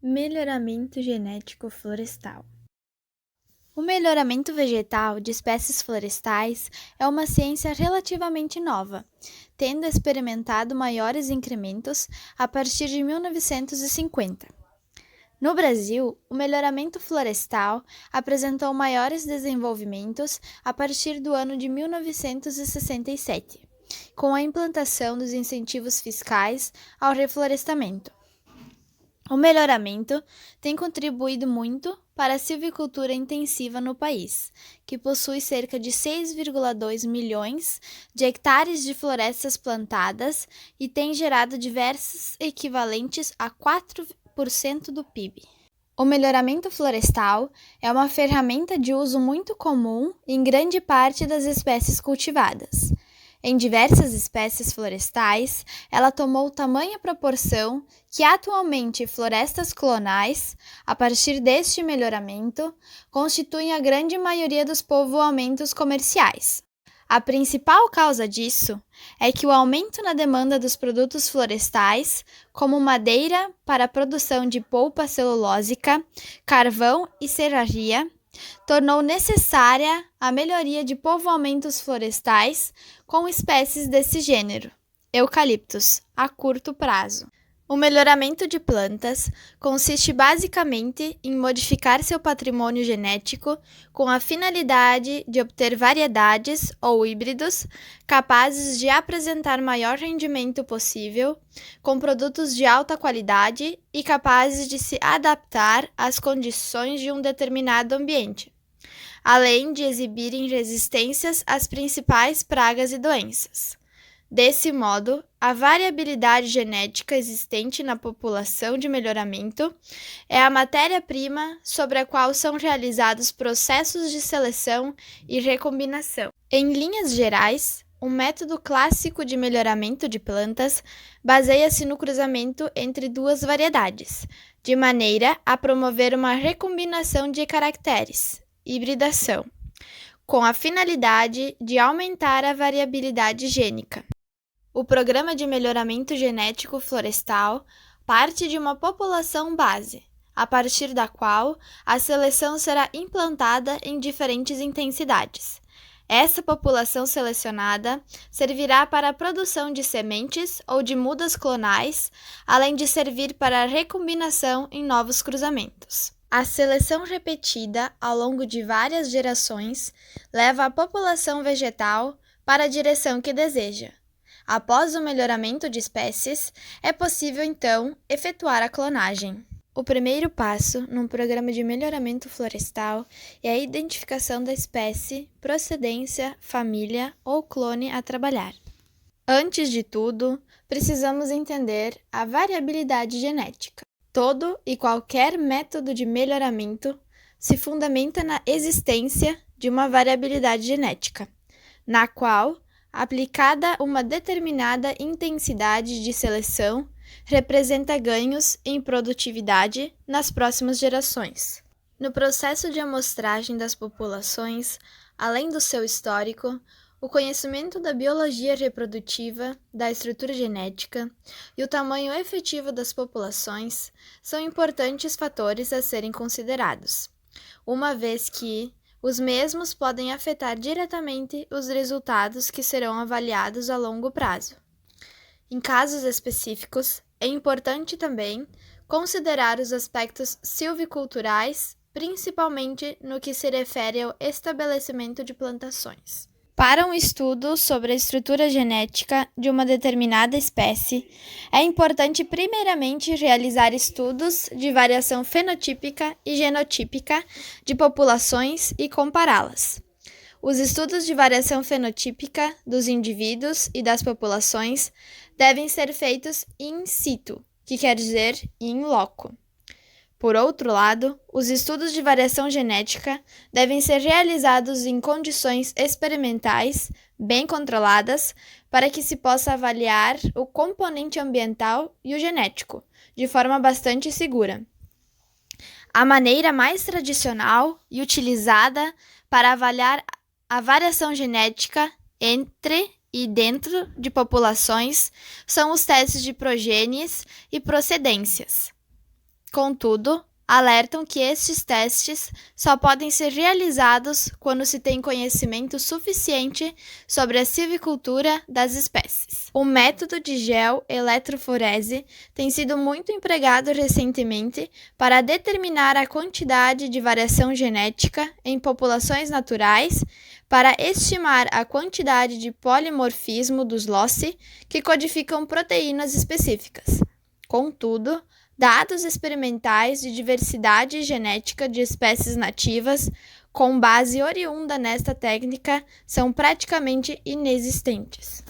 Melhoramento genético florestal. O melhoramento vegetal de espécies florestais é uma ciência relativamente nova, tendo experimentado maiores incrementos a partir de 1950. No Brasil, o melhoramento florestal apresentou maiores desenvolvimentos a partir do ano de 1967, com a implantação dos incentivos fiscais ao reflorestamento. O melhoramento tem contribuído muito para a silvicultura intensiva no país, que possui cerca de 6,2 milhões de hectares de florestas plantadas e tem gerado diversos equivalentes a 4% do PIB. O melhoramento florestal é uma ferramenta de uso muito comum em grande parte das espécies cultivadas. Em diversas espécies florestais, ela tomou tamanha proporção que atualmente florestas clonais, a partir deste melhoramento, constituem a grande maioria dos povoamentos comerciais. A principal causa disso é que o aumento na demanda dos produtos florestais, como madeira para a produção de polpa celulósica, carvão e serraria, tornou necessária a melhoria de povoamentos florestais com espécies desse gênero, eucaliptos, a curto prazo. O melhoramento de plantas consiste basicamente em modificar seu patrimônio genético com a finalidade de obter variedades ou híbridos capazes de apresentar maior rendimento possível, com produtos de alta qualidade e capazes de se adaptar às condições de um determinado ambiente, além de exibirem resistências às principais pragas e doenças. Desse modo, a variabilidade genética existente na população de melhoramento é a matéria-prima sobre a qual são realizados processos de seleção e recombinação. Em linhas gerais, o método clássico de melhoramento de plantas baseia-se no cruzamento entre duas variedades, de maneira a promover uma recombinação de caracteres, hibridação, com a finalidade de aumentar a variabilidade gênica. O Programa de Melhoramento Genético Florestal parte de uma população base, a partir da qual a seleção será implantada em diferentes intensidades. Essa população selecionada servirá para a produção de sementes ou de mudas clonais, além de servir para a recombinação em novos cruzamentos. A seleção repetida ao longo de várias gerações leva a população vegetal para a direção que deseja. Após o melhoramento de espécies, é possível, então, efetuar a clonagem. O primeiro passo num programa de melhoramento florestal é a identificação da espécie, procedência, família ou clone a trabalhar. Antes de tudo, precisamos entender a variabilidade genética. Todo e qualquer método de melhoramento se fundamenta na existência de uma variabilidade genética, na qual aplicada uma determinada intensidade de seleção, representa ganhos em produtividade nas próximas gerações. No processo de amostragem das populações, além do seu histórico, o conhecimento da biologia reprodutiva, da estrutura genética e o tamanho efetivo das populações são importantes fatores a serem considerados, uma vez que os mesmos podem afetar diretamente os resultados que serão avaliados a longo prazo. Em casos específicos, é importante também considerar os aspectos silviculturais, principalmente no que se refere ao estabelecimento de plantações. Para um estudo sobre a estrutura genética de uma determinada espécie, é importante primeiramente realizar estudos de variação fenotípica e genotípica de populações e compará-las. Os estudos de variação fenotípica dos indivíduos e das populações devem ser feitos in situ, que quer dizer in loco. Por outro lado, os estudos de variação genética devem ser realizados em condições experimentais, bem controladas, para que se possa avaliar o componente ambiental e o genético, de forma bastante segura. A maneira mais tradicional e utilizada para avaliar a variação genética entre e dentro de populações são os testes de progênies e procedências. Contudo, alertam que estes testes só podem ser realizados quando se tem conhecimento suficiente sobre a silvicultura das espécies. O método de geoeletroforese tem sido muito empregado recentemente para determinar a quantidade de variação genética em populações naturais, para estimar a quantidade de polimorfismo dos loci que codificam proteínas específicas. Contudo, dados experimentais de diversidade genética de espécies nativas, com base oriunda nesta técnica, são praticamente inexistentes.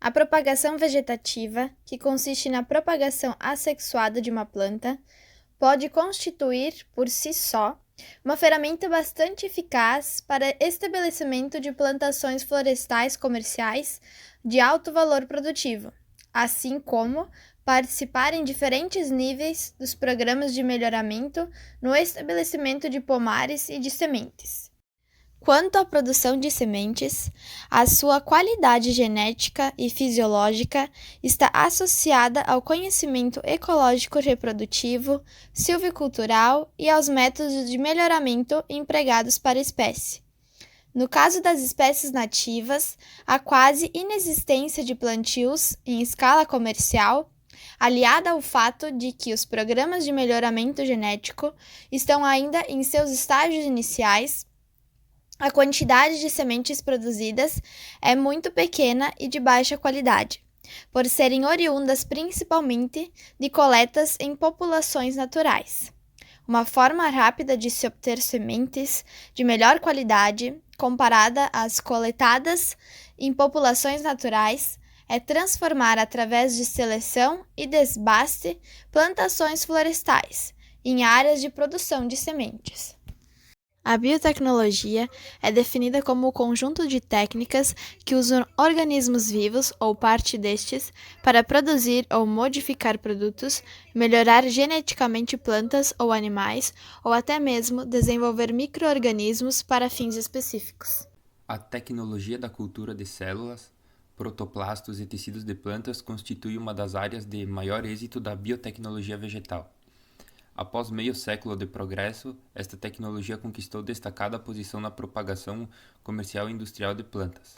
A propagação vegetativa, que consiste na propagação assexuada de uma planta, pode constituir, por si só, uma ferramenta bastante eficaz para estabelecimento de plantações florestais comerciais de alto valor produtivo, assim como participar em diferentes níveis dos programas de melhoramento no estabelecimento de pomares e de sementes. Quanto à produção de sementes, a sua qualidade genética e fisiológica está associada ao conhecimento ecológico reprodutivo, silvicultural e aos métodos de melhoramento empregados para a espécie. No caso das espécies nativas, a quase inexistência de plantios em escala comercial, aliada ao fato de que os programas de melhoramento genético estão ainda em seus estágios iniciais, a quantidade de sementes produzidas é muito pequena e de baixa qualidade, por serem oriundas principalmente de coletas em populações naturais. Uma forma rápida de se obter sementes de melhor qualidade, comparada às coletadas em populações naturais, é transformar através de seleção e desbaste plantações florestais em áreas de produção de sementes. A biotecnologia é definida como o conjunto de técnicas que usam organismos vivos ou parte destes para produzir ou modificar produtos, melhorar geneticamente plantas ou animais, ou até mesmo desenvolver micro-organismos para fins específicos. A tecnologia da cultura de células, protoplastos e tecidos de plantas constitui uma das áreas de maior êxito da biotecnologia vegetal. Após meio século de progresso, esta tecnologia conquistou destacada posição na propagação comercial e industrial de plantas,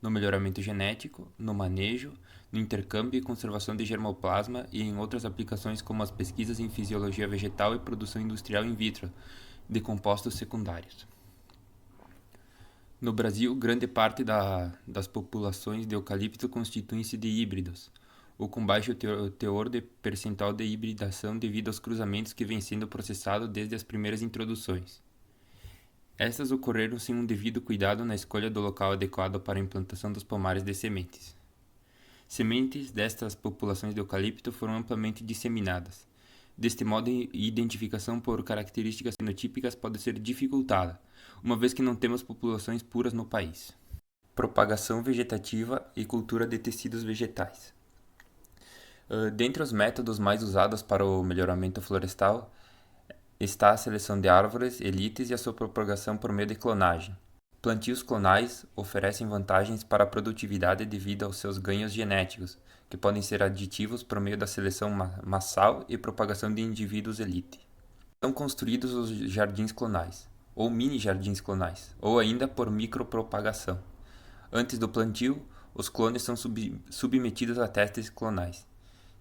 no melhoramento genético, no manejo, no intercâmbio e conservação de germoplasma e em outras aplicações como as pesquisas em fisiologia vegetal e produção industrial in vitro de compostos secundários. No Brasil, grande parte das populações de eucalipto constituem-se de híbridos, ou com baixo teor de percentual de hibridação devido aos cruzamentos que vêm sendo processados desde as primeiras introduções. Estas ocorreram sem um devido cuidado na escolha do local adequado para a implantação dos pomares de sementes. Sementes destas populações de eucalipto foram amplamente disseminadas. Deste modo, a identificação por características fenotípicas pode ser dificultada, uma vez que não temos populações puras no país. Propagação vegetativa e cultura de tecidos vegetais. Dentre os métodos mais usados para o melhoramento florestal está a seleção de árvores elites e a sua propagação por meio de clonagem. Plantios clonais oferecem vantagens para a produtividade devido aos seus ganhos genéticos, que podem ser aditivos por meio da seleção massal e propagação de indivíduos elite. São construídos os jardins clonais, ou mini-jardins clonais, ou ainda por micropropagação. Antes do plantio, os clones são submetidos a testes clonais,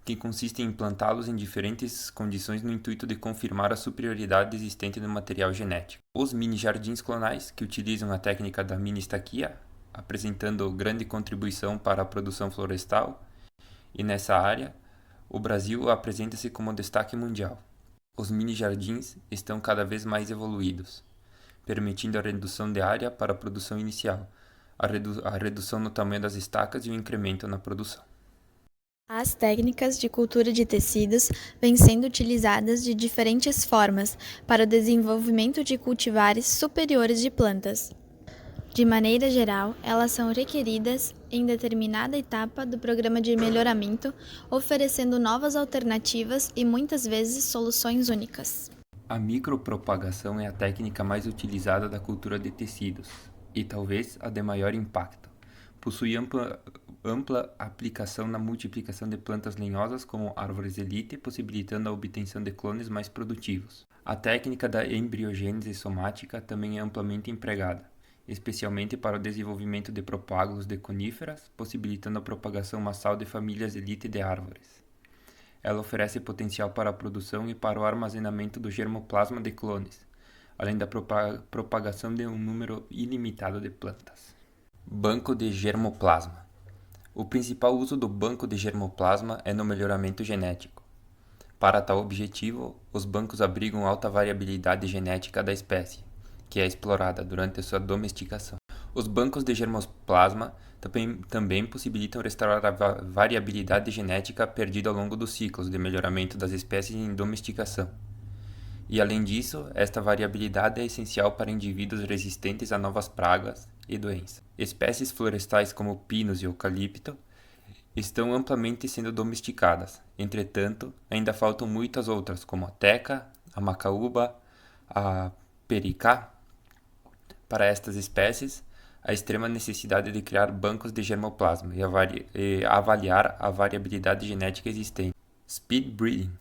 que consistem em plantá-los em diferentes condições no intuito de confirmar a superioridade existente do material genético. Os mini-jardins clonais, que utilizam a técnica da mini-estaquia, apresentando grande contribuição para a produção florestal, e nessa área, o Brasil apresenta-se como destaque mundial. Os mini-jardins estão cada vez mais evoluídos, permitindo a redução de área para a produção inicial, a redução no tamanho das estacas e o incremento na produção. As técnicas de cultura de tecidos vêm sendo utilizadas de diferentes formas para o desenvolvimento de cultivares superiores de plantas. De maneira geral, elas são requeridas em determinada etapa do programa de melhoramento, oferecendo novas alternativas e muitas vezes soluções únicas. A micropropagação é a técnica mais utilizada da cultura de tecidos e talvez a de maior impacto. Possui ampla ampla aplicação na multiplicação de plantas lenhosas como árvores elite, possibilitando a obtenção de clones mais produtivos. A técnica da embriogênese somática também é amplamente empregada, especialmente para o desenvolvimento de propágulos de coníferas, possibilitando a propagação massal de famílias elite de árvores. Ela oferece potencial para a produção e para o armazenamento do germoplasma de clones, além da propagação de um número ilimitado de plantas. Banco de germoplasma. O principal uso do banco de germoplasma é no melhoramento genético. Para tal objetivo, os bancos abrigam alta variabilidade genética da espécie, que é explorada durante a sua domesticação. Os bancos de germoplasma também possibilitam restaurar a variabilidade genética perdida ao longo dos ciclos de melhoramento das espécies em domesticação. E além disso, esta variabilidade é essencial para indivíduos resistentes a novas pragas e doenças. Espécies florestais como pinos e eucalipto estão amplamente sendo domesticadas. Entretanto, ainda faltam muitas outras, como a teca, a macaúba, a pericá. Para estas espécies, a extrema necessidade de criar bancos de germoplasma e avaliar a variabilidade genética existente. Speed breeding.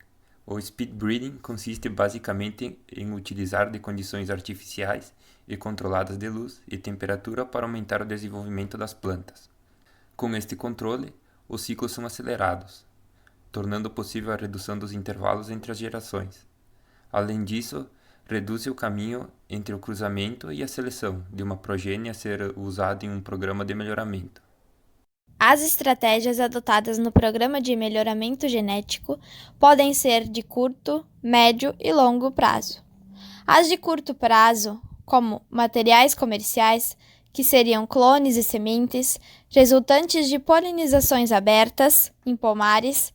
O speed breeding consiste basicamente em utilizar de condições artificiais e controladas de luz e temperatura para aumentar o desenvolvimento das plantas. Com este controle, os ciclos são acelerados, tornando possível a redução dos intervalos entre as gerações. Além disso, reduz o caminho entre o cruzamento e a seleção de uma progênie a ser usada em um programa de melhoramento. As estratégias adotadas no programa de melhoramento genético podem ser de curto, médio e longo prazo. As de curto prazo, como materiais comerciais, que seriam clones e sementes, resultantes de polinizações abertas, em pomares,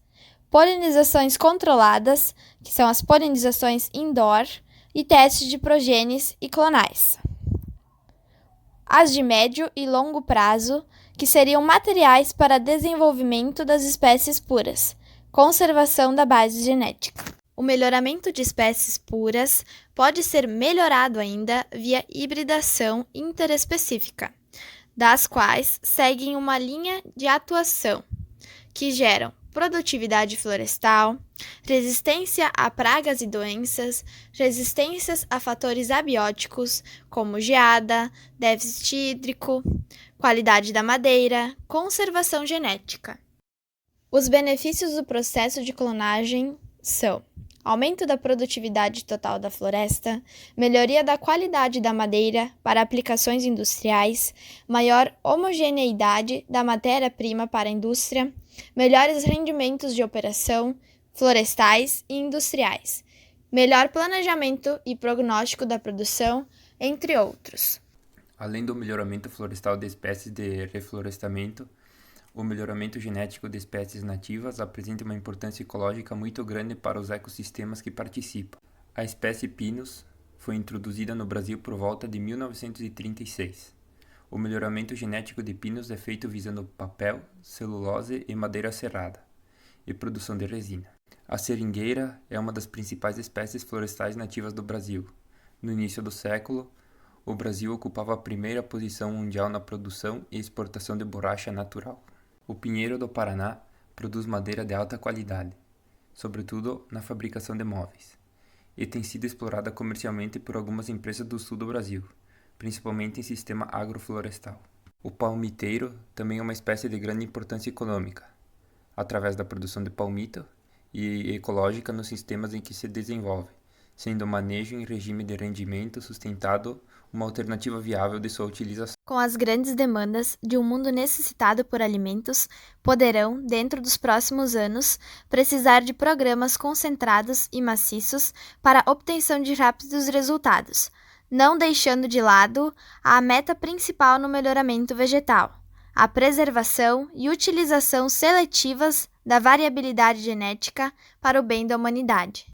polinizações controladas, que são as polinizações indoor, e testes de progênies e clonais. As de médio e longo prazo, que seriam materiais para desenvolvimento das espécies puras, conservação da base genética. O melhoramento de espécies puras pode ser melhorado ainda via hibridação interespecífica, das quais seguem uma linha de atuação, que geram produtividade florestal, resistência a pragas e doenças, resistências a fatores abióticos, como geada, déficit hídrico, qualidade da madeira, conservação genética. Os benefícios do processo de clonagem são aumento da produtividade total da floresta, melhoria da qualidade da madeira para aplicações industriais, maior homogeneidade da matéria-prima para a indústria, melhores rendimentos de operação, florestais e industriais, melhor planejamento e prognóstico da produção, entre outros. Além do melhoramento florestal de espécies de reflorestamento, o melhoramento genético de espécies nativas apresenta uma importância ecológica muito grande para os ecossistemas que participam. A espécie Pinus foi introduzida no Brasil por volta de 1936. O melhoramento genético de pinos é feito visando papel, celulose e madeira serrada, e produção de resina. A seringueira é uma das principais espécies florestais nativas do Brasil. No início do século, o Brasil ocupava a primeira posição mundial na produção e exportação de borracha natural. O pinheiro do Paraná produz madeira de alta qualidade, sobretudo na fabricação de móveis, e tem sido explorada comercialmente por algumas empresas do sul do Brasil, principalmente em sistema agroflorestal. O palmiteiro também é uma espécie de grande importância econômica, através da produção de palmito e ecológica nos sistemas em que se desenvolve, sendo o manejo em regime de rendimento sustentado uma alternativa viável de sua utilização. Com as grandes demandas de um mundo necessitado por alimentos, poderão, dentro dos próximos anos, precisar de programas concentrados e maciços para a obtenção de rápidos resultados, não deixando de lado a meta principal no melhoramento vegetal, a preservação e utilização seletivas da variabilidade genética para o bem da humanidade.